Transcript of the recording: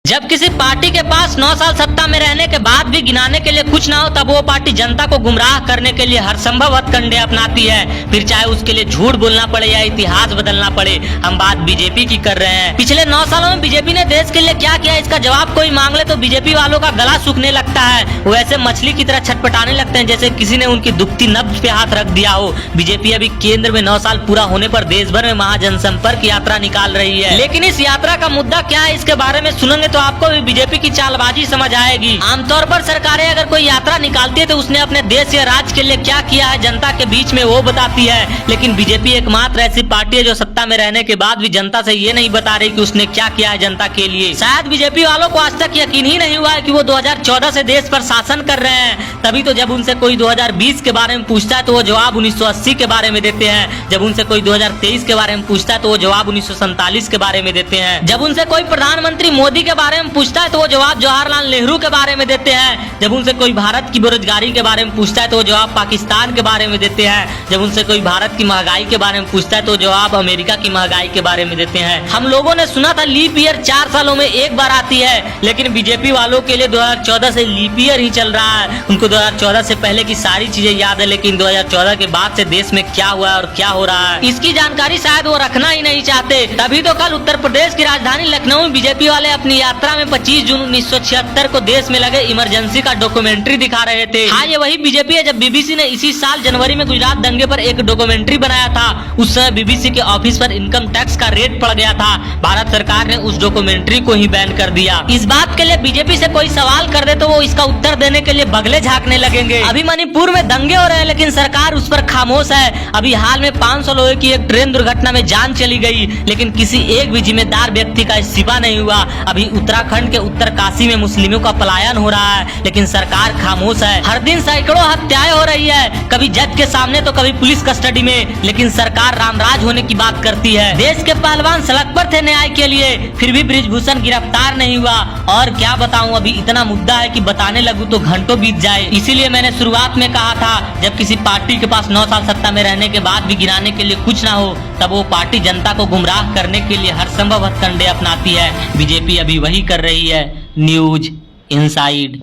जब किसी पार्टी के पास 9 साल सत्ता में रहने के बाद भी गिनाने के लिए कुछ ना हो, तब वो पार्टी जनता को गुमराह करने के लिए हर संभव हथकंडे अपनाती है, फिर चाहे उसके लिए झूठ बोलना पड़े या इतिहास बदलना पड़े। हम बात बीजेपी की कर रहे हैं। पिछले 9 सालों में बीजेपी ने देश के लिए क्या किया, इसका जवाब कोई मांग ले तो बीजेपी वालों का गला सूखने लगता है। वो ऐसे मछली की तरह छटपटाने लगते हैं जैसे किसी ने उनकी दुखती नब्ज पे हाथ रख दिया हो। बीजेपी अभी केंद्र में 9 साल पूरा होने पर देश भर में महाजनसंपर्क यात्रा निकाल रही है, लेकिन इस यात्रा का मुद्दा क्या है, इसके बारे में सुनेंगे तो आपको भी बीजेपी की चालबाजी समझ आएगी। आमतौर पर सरकारें अगर कोई यात्रा निकालती है तो उसने अपने देश या राज्य के लिए क्या किया है जनता के बीच में वो बताती है, लेकिन बीजेपी एकमात्र ऐसी पार्टी है जो सत्ता में रहने के बाद भी जनता से ये नहीं बता रही कि उसने क्या किया है जनता के लिए। शायद बीजेपी वालों को आज तक यकीन ही नहीं हुआ है कि वो 2014 से देश पर शासन कर रहे हैं। तभी तो जब उनसे कोई 2020 के बारे में पूछता है तो वो जवाब 1980 के बारे में देते हैं। जब उनसे कोई 2023 के बारे में पूछता है तो वो जवाब 1947 के बारे में देते हैं। जब उनसे कोई प्रधानमंत्री मोदी के बारे में पूछता है तो वो जवाब जवाहरलाल नेहरू के बारे में देते हैं। जब उनसे कोई भारत की बेरोजगारी के बारे में पूछता है तो वो जवाब पाकिस्तान के बारे में देते हैं। जब उनसे कोई भारत की महंगाई के बारे में पूछता है तो जवाब अमेरिका की महंगाई के बारे में देते हैं। हम लोगों ने सुना था लीप ईयर 4 सालों में एक बार आती है, लेकिन बीजेपी वालों के लिए 2014 से लीप ईयर ही चल रहा है। उनको 2014 से पहले की सारी चीजें याद है, लेकिन 2014 के बाद से देश में क्या हुआ और क्या हो रहा है इसकी जानकारी शायद वो रखना ही नहीं चाहते। तभी तो कल उत्तर प्रदेश की राजधानी लखनऊ में बीजेपी वाले अपनी यात्रा में 25 जून 1976 को देश में लगे इमरजेंसी का डॉक्यूमेंट्री दिखा रहे थे। हाँ, ये वही बीजेपी है जब बीबीसी ने इसी साल जनवरी में गुजरात दंगे पर एक डॉक्यूमेंट्री बनाया था। उस समय बीबीसी के ऑफिस पर इनकम टैक्स का रेट पड़ गया था। भारत सरकार ने उस डॉक्यूमेंट्री को ही बैन कर दिया। इस बात के लिए बीजेपी से कोई सवाल कर दे तो वो इसका उत्तर देने के लिए बगले झांकने लगेंगे। अभी मणिपुर में दंगे हो रहे हैं लेकिन सरकार उस पर खामोश है। अभी हाल में 500 लोगों की एक ट्रेन दुर्घटना में जान चली गई, लेकिन किसी एक भी जिम्मेदार व्यक्ति का इस्तीफा नहीं हुआ। अभी उत्तराखंड के उत्तरकाशी में मुस्लिमों का पलायन हो रहा है, लेकिन सरकार खामोश है। हर दिन सैकड़ों हत्याएं हो रही है, कभी जज के सामने तो कभी पुलिस कस्टडी में, लेकिन सरकार रामराज होने की बात करती है। देश के पहलवान सड़क पर थे न्याय के लिए, फिर भी बृजभूषण गिरफ्तार नहीं हुआ। और क्या बताऊं, अभी इतना मुद्दा है कि बताने लगूं तो घंटों बीत जाए। इसीलिए मैंने शुरुआत में कहा था, जब किसी पार्टी के पास 9 साल सत्ता में रहने के बाद भी गिनाने के लिए कुछ ना हो, तब वो पार्टी जनता को गुमराह करने के लिए हर संभव हथकंडे अपनाती है। बीजेपी अभी वही कर रही है। News inside.